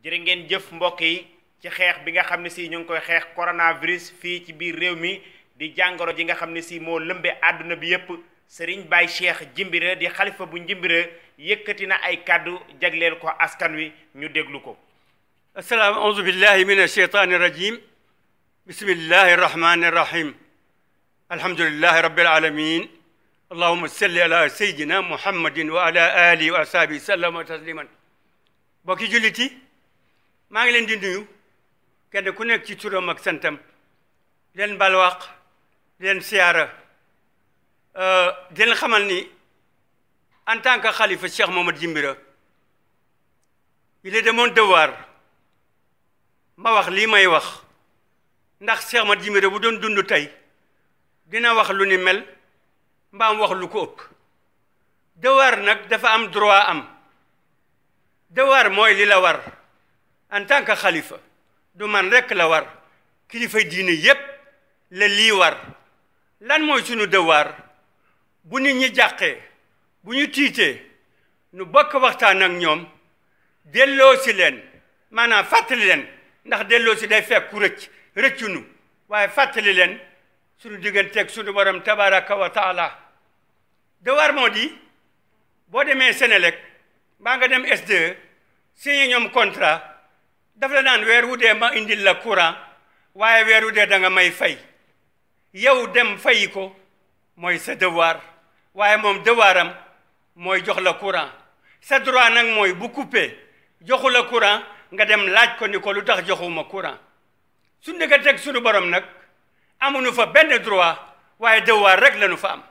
jërë ngeen jëf mbokk yi ci xeex bi nga xam ne si ñu ngi koy xeex coronavirus fii ci biir réew mi di jàngoro ji nga xam ne si moo lëmbe àdduna bi yépp Serigne Baye Cheikh Djimbira di xalifa bu Djimbira yëkkati na ay kàddu jagleel ko askan wi ñu déglu ko. assalaamu auzu billahi min asheytaani rajim bismillahi rahmani rahim alhamdulillahi rabbil alamin allahumma salli ala sayyidina muhammadin wa ala alihi wa ashabihi sallama tasliman bokki julliti maa ngi leen di nuyu kenn ku nekk ci turam ak santam leen balwaq leen siyaara di leen xamal ni en tant que xalifa Cheikh Mohamad Djimbira il est de mon devoir ma wax lii may wax ndax Cheikh Mohamad Djimbira bu doon dund tey dina wax lu ni mel mbaam wax lu ko ëpp devoir nag dafa am droit am devoir mooy li la war en tant que xalifa du man rekk la war kilifa diine yépp la lii war lan mooy sunu devoir bu nit ñi jàqee bu ñu tiitee nu bokk waxtaan ak ñoom delloo si leen maanaam fàttali leen ndax delloo si day fekk ku rëccunu waaye fàttali leen sunu digganteeg sunu borom tabaraka wa taala devoir moo di boo demee Sénélec mbaa nga dem SDE signé ñoom contrat daf la naan weer wu dee ma indil la courant waaye weer wu dee da nga may fay yow dem fayi ko mooy sa devoir waaye moom devoiram mooy jox la courant sa droit nag mooy bu coupé joxu la courant nga dem laaj ko ni ko lu tax joxuma courant su teg suñu borom nag amuñu fa benn droit waaye devoir rek lañu fa am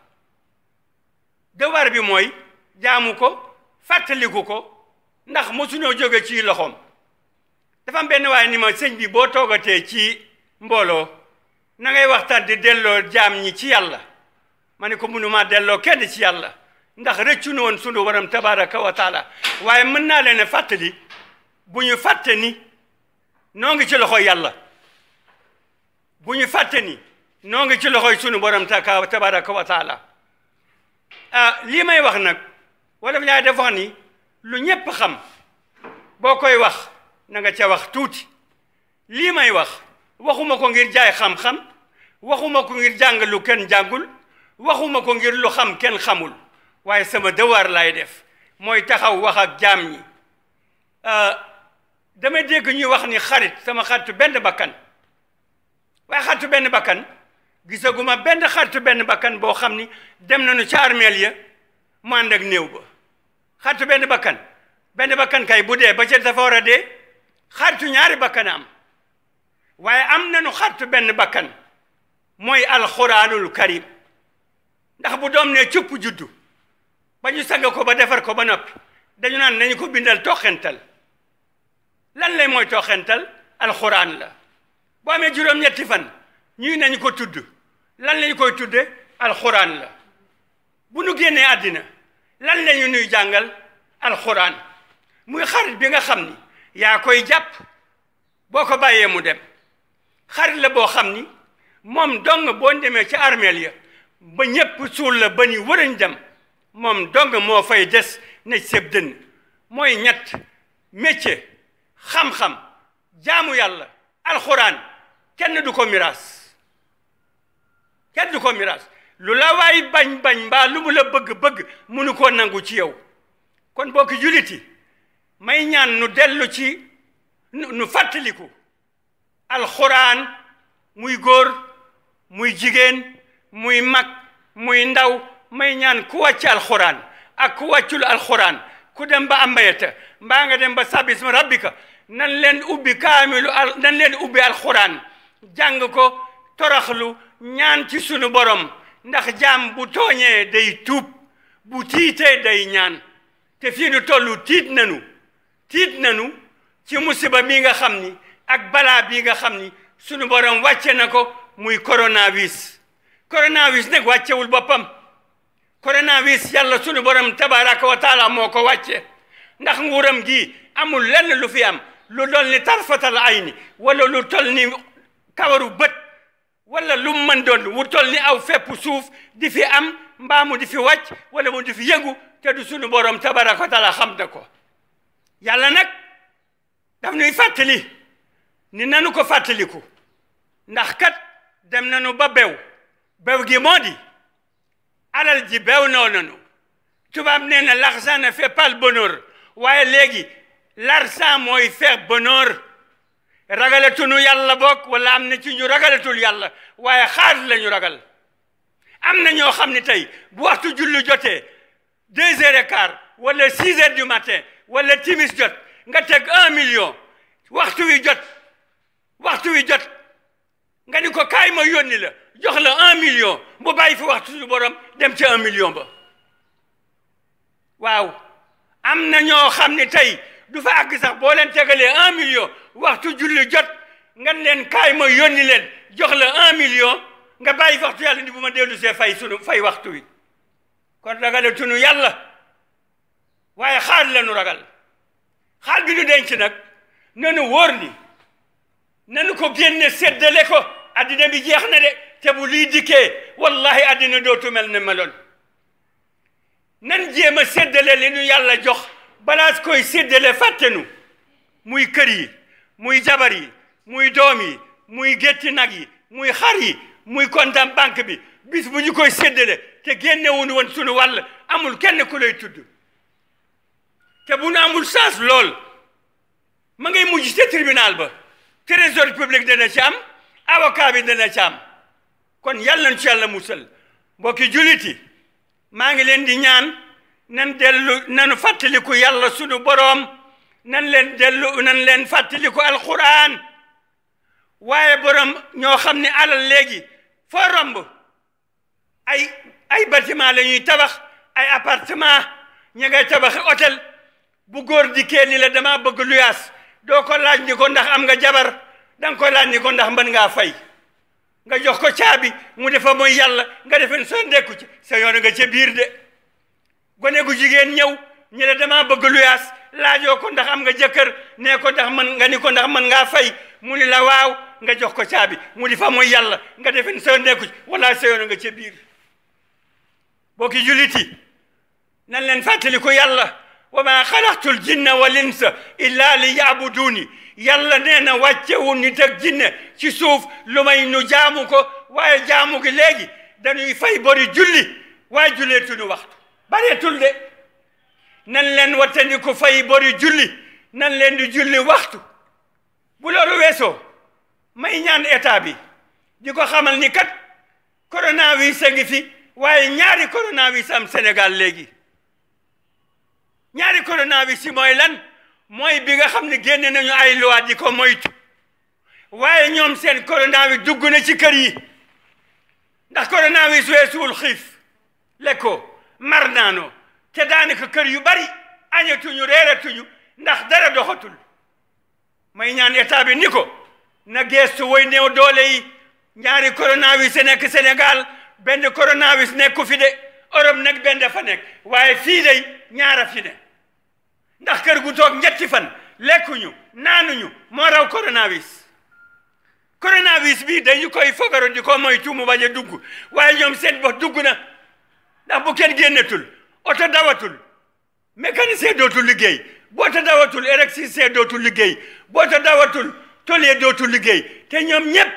devoir bi mooy jaamu ko fàttaliku ko ndax mosuñoo jóge ci loxoom dafa am benn waaye ni ma sëñ bi boo toogatee ci mbooloo na ngay waxtaan di delloo jaam ñi ci yàlla ma ne ko mënuma delloo kenn ci yàlla ndax rëccu na woon sunu waram tabaraka wa taala waaye mën naa leen a fàttali bu ñu fàtte ni noo ngi ci loxoy yàlla bu ñu fàtte ni noo ngi ci loxoy sunu borom tabaraka wa taala lii may wax nag wala ñaay def wax ni lu ñépp xam boo koy wax na nga ca wax tuuti lii may wax waxuma ko ngir jaay xam-xam waxuma ko ngir jàng lu kenn jàngul waxuma ko ngir lu xam kenn xamul waaye sama devoir laay def mooy taxaw wax ak jaam ñi damay dégg ñuy wax ni xarit sama xaritu benn bakkan waaye xaritu benn bakkan gisaguma benn xaritu benn bakkan boo xam ni dem nañu ca armeel ya mu ànd ak néew ba xaritu benn bakkan kay bu dee ba ca dafa war a dee xaritu ñaari bakkan am waaye am nañu xaritu benn bakkan mooy alxuraanul karim ndax bu doom ne cupp juddu ba ñu sanga ko ba defar ko ba noppi dañu naan nañu ko bindal toxental lan lay mooy toxental alxuraan la boo amee juróom-ñetti fan ñuy nañu ko tudd lan lañu koy tudde alxuraan la bu nu génnee àddina lan lañu nuy jàngal alxuraan muy xarit bi nga xam ni yaa koy jàpp boo ko bàyyee mu dem xarit la boo xam ni moom dong boo demee ci armeel ya ba ñépp suul la ba ni wërañ dem moom dong moo fay des ne seb dënn mooy ñett métier xam-xam jaamu yàlla alxuraan kenn du ko miraas lu la waay bañ mbaa lu mu la bëgg munu koo nangu ci yow kon bokki juliti may ñaan nu dellu ci nu fàttaliku alxuraan muy góor muy jigéen muy mag muy ndaw may ñaan ku wàcc alxuraan ak ku wàccul alxuraan ku dem ba ambayata mbaa nga dem ba sabisma rabbika nan leen ubbi alxuraan jàng ko toroxlu ñaan ci sunu borom ndax jaam bu tooñee day tuub bu tiitee day ñaan te fii nu tollu tiit nanu ci musiba mi nga xam ni ak balaa bii nga xam ni sunu borom wàcce na ko muy coronavirus nag wàccewul boppam coronavirus yàlla sunu borom tabaraka wa taala moo ko wàcce ndax nguuram gi amul lenn lu fi am lu dol ni tarfatal ayni wala lu tol ni kawaru bët wala lu mën doon wu tol ni aw fepp suuf di fi am mbaa mu di fi wàcc wala mu di fi yëngu te du sunu borom tabaraka wa taala xam na ko yàlla nag daf ñuy fàttali ni nanu ko fàttaliku ndax kat dem nanu ba bew gi moo di alal ji bew noonu tubaab nee na l'argent ne fait pas le bonheur waaye léegi l'argent mooy faire bonheur ragalatunu yàlla bokk wala am na ci ñu ragalatul yàlla waaye xaalis la ñu ragal am na ñoo xam ne tey bu waxtu julli jotee 2h15 wala 6h du matin wala timis jot nga teg 1 million waxtu wi jot nga ni ko kaay ma yónni la jox la 1 million mu bàyyi fi waxtu su borom dem ci 1 million ba waaw am na ñoo xam ne tey du fa àgg sax boo leen tegalee 1 million waxtu julli jot nga leen kaay ma yónni leen jox la 1 million nga bàyyi fi waxtu yàlla ni bu ma dellu see fay waxtu wi kon ragale tunu yàlla waaye xaal la nu ragal xaal bi nu denc nag nanu wóor ni nanu ko génne séddale ko addina bi jeex na de te bu lii dikkee wallahi addina dootu mel ne meloon nan jéem a séddale li nu yàlla jox balaas koy séddale fàttenu muy kër yi muy jabar yi muy doom yi muy gétti nag yi muy xar yi muy compte banque bi bis bu ñu koy séddale te génnewuñu woon sunu wàll amul kenn ku lay tudd te bu nu amul chance lool ma ngay mujj ca tribunal ba trésor public dana ci am avocat bi dana ci am kon yàlla nañ ci yàlla musal mbokki juliti maa ngi leen di ñaan nanu fàttaliku yàlla sunu boroom nan leen fàttaliku alquran waaye boroom ñoo xam ne alal léegi foo romb ay bâtiment la ñuy tabax ay appartement ña ngay tabax hôtel bu góor dikkee ni la dama bëgg luyaas doo ko laaj ni ko ndax am nga jabar danga ko laaj ni ko ndax mën ngaa fay nga jox ko caabi mu defa mooy yàlla nga defen soo ndekku ci sa yoon nga ca biir de gone gu jigéen ñëw ñu la dama bëgg luyaas laajoo ko ndax am nga jëkkër nee ko ndax nga ni ko ndax mën ngaa fay mu ni la waaw nga jox ko caabi mu di fa mooy yàlla nga defen soo ndekku ci wala sa yoon nga ca biir bokki juliti nan leen fàttali ko yàlla wa ma xalaqtul jinna wal insa illa li yaabuduuni yàlla nee na wàccewu nit ak jinne ci suuf lu may nu jaamu ko waaye jaamu gi léegi dañuy fay bori julli waaye julleetuñu waxtu bareetul de nan leen wattandi ko fay bori julli nan leen di julli waxtu bu loolu weesoo may ñaan état bi di ko xamal ni kat coronavirus a ngi fi waaye ñaari coronavirus am Sénégal léegi ñaari coronavirus yi mooy lan mooy bi nga xam ne génne nañu ay loi di ko moytu waaye ñoom seen coronavirus dugg na ci kër yi ndax coronavirus weesuwul xiif lekkoo mar naanoo te daanaka kër yu bari añatuñu reeratuñu ndax dara doxatul may ñaan état bi ni ko na geestu woy néew doole yi ñaari coronavirus yi nekk Sénégal benn coronavirus nekku fi de Europe nag benn dafa nekk waaye fii day ñaara fi ne ndax kër gu toog ñetti fan lekkuñu naanuñu moo raw coronavirus bi dañu koy fogaru di ko moytu mu bañ a dugg waaye ñoom seen bopp dugg na ndax bu kenn génnatul oto dawatul mécanicien dootul liggéey boo ta dawatul électricien dootul liggéey boo ta dawatul tôlier dootul liggéey te ñoom ñépp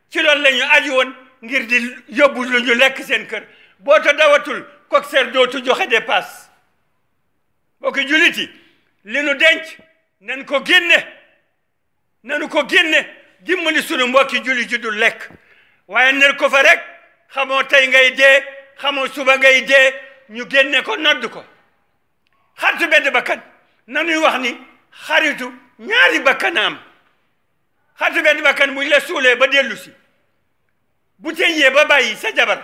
ci loolu la ñu aju woon ngir di yóbbu lu ñu lekk seen kër boo ta dawatul coxeur dootu joxe dépasse bokki juliti li nu denc nan ko génne dimbali sunu mbokki julli ji du lekk waaye ner ko fa rek xamoo tey ngay dee xamoo suba ngay dee ñu génne ko nodd ko xaritu benn bakkan nanuy wax ni xaritu ñaari bakkanaam xaritu benn bakkan buñ la suulee ba dellu si bu teñee ba bàyyi sa jabar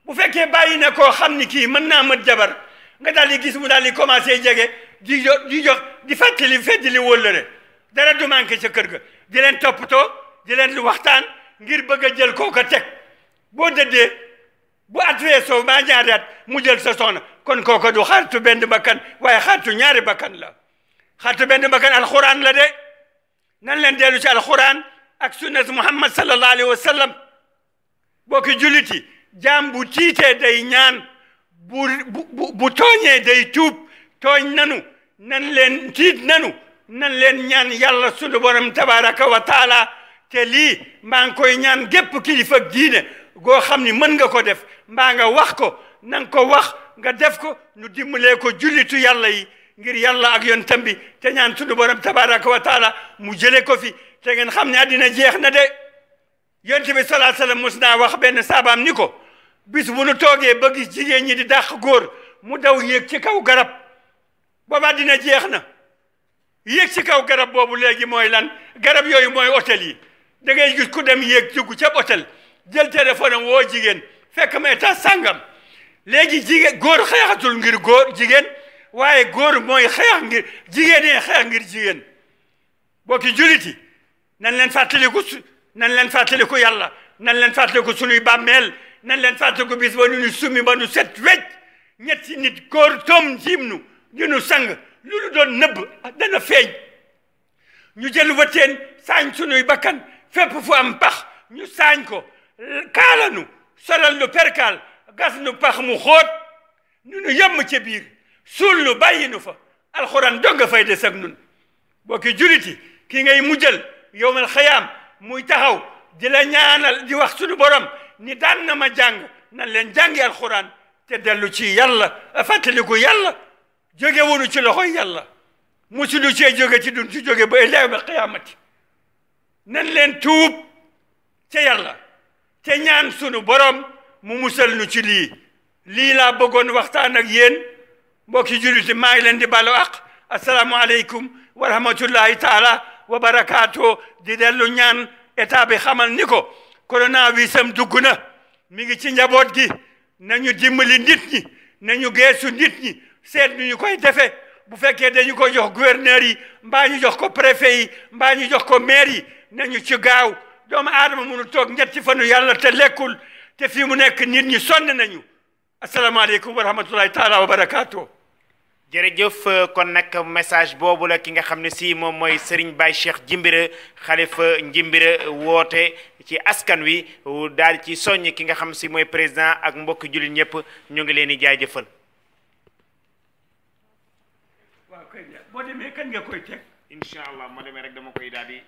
bu fekkee bàyyi na koo xam ni kii mën naa mat jabar nga daal di gis mu daal di commencé jege di jox di fàttali wóllëre dara du manqué ca kër ga di leen toppatoo di leen waxtaan ngir bëgg a jël kooka teg boo dëddee bu at weesoo maa ñaari at mu jël sa soxna kon kooka du xaritu benn bakkan waaye xaritu ñaari bakkan la xaritu benn bakkan alxuraan la de nan leen dellu ci alxuraan ak sunnat Muhammad sallallahu alayhi wa sallam bokki julliti jaam bu tiitee day ñaan bu tooñee day tuub tooñ nanu nan leen tiit nanu nan leen ñaan yàlla sunu borom tabaraka wa taala te lii maa ngi koy ñaan gépp kilifa diine goo xam ni mën nga ko def mbaa nga wax ko na nga ko wax nga def ko nu dimbalee ko jullitu yàlla yi ngir yàlla ak yonentam bi te ñaan sunu borom tabaraka wa taala mu jële ko fi te ngeen xam ne àddina jeex na de yonent bi sallallahu alayhi wasallam mos naa wax benn saabaam ni ko bis bu nu toogee ba gis jigéen ñi di dàq góor mu daw yéeg ci kaw garab booba àddina jeex na yéeg ci kaw garab boobu léegi mooy lan garab yooyu mooy hôtel yi da ngay gis ku dem yéeg dugg ca hôtel jël téléphone am woo jigéen fekk ma état sàngam léegi jigéen góor xeexatul ngir góor jigéen waaye góor mooy xeex ngir jigéenee xeex ngir jigéen bokki juliti nan leen fàttaliku yàlla nan leen fàttaliku sunuy bàmmeel nan leen fàttaliku bis ba nu summi ba nu set wecc ñetti nit góor tom jiim nu di nu sang lu nu doon nëbb dana feeñ ñu jël wëtteen saañ sunuy bakkan fépp fu am pax ñu saañ ko kaala nu solal nu perkaal gas nu pax mu xóot nu yëmm ca biir suul nu bàyyi nu fa alxuraan dogga fay des ak nun bokki juliti ki ngay mujjal yowmal xayaam muy taxaw di la ñaanal di wax sunu borom ni daan na ma jàng nan leen jàngi alxuraan te dellu ci yàlla fàttaliku yàlla jóge wunu ci loxoy yàlla musulu cee jóge ci dun ci jóge ba yawmal qiyaamati nan leen tuub ca yàlla te ñaan sunu borom mu musal nu ci lii laa bëggoon waxtaan ak yéen mbokki jullit maa ngi leen di balu ak asalaamu aleykum wa rahmatullahi taala wa barakaatu di dellu ñaan état bi xamal ni ko coronavirus am dugg na mi ngi ci njaboot gi nañu dimbali nit ñi nañu geesu nit ñi seet nu ñu koy defee bu fekkee dañu ko jox gouverneur yi mbaa ñu jox ko préfet yi mbaa ñu jox ko maire yi nañu ci gaaw doomu aadama mënu toog ñetti fanu yàlla te lekkul te fii mu nekk nit ñi sonn nañu asalaamaaleykum wa rahmatullahi taala wa barakaatu. jërëjëf kon nag message boobu la ki nga xam ne si moom mooy Serigne Baye Cheikh Djimbira xalifa Djimbira woote ci askan wi daal ci soññ ki nga xam si mooy président ak mbokk jullit ñëpp ñu ngi leen di jaajëfal. waaw kay boo demee kan nga koy teg. incha allah moo demee rek dama koy daal di.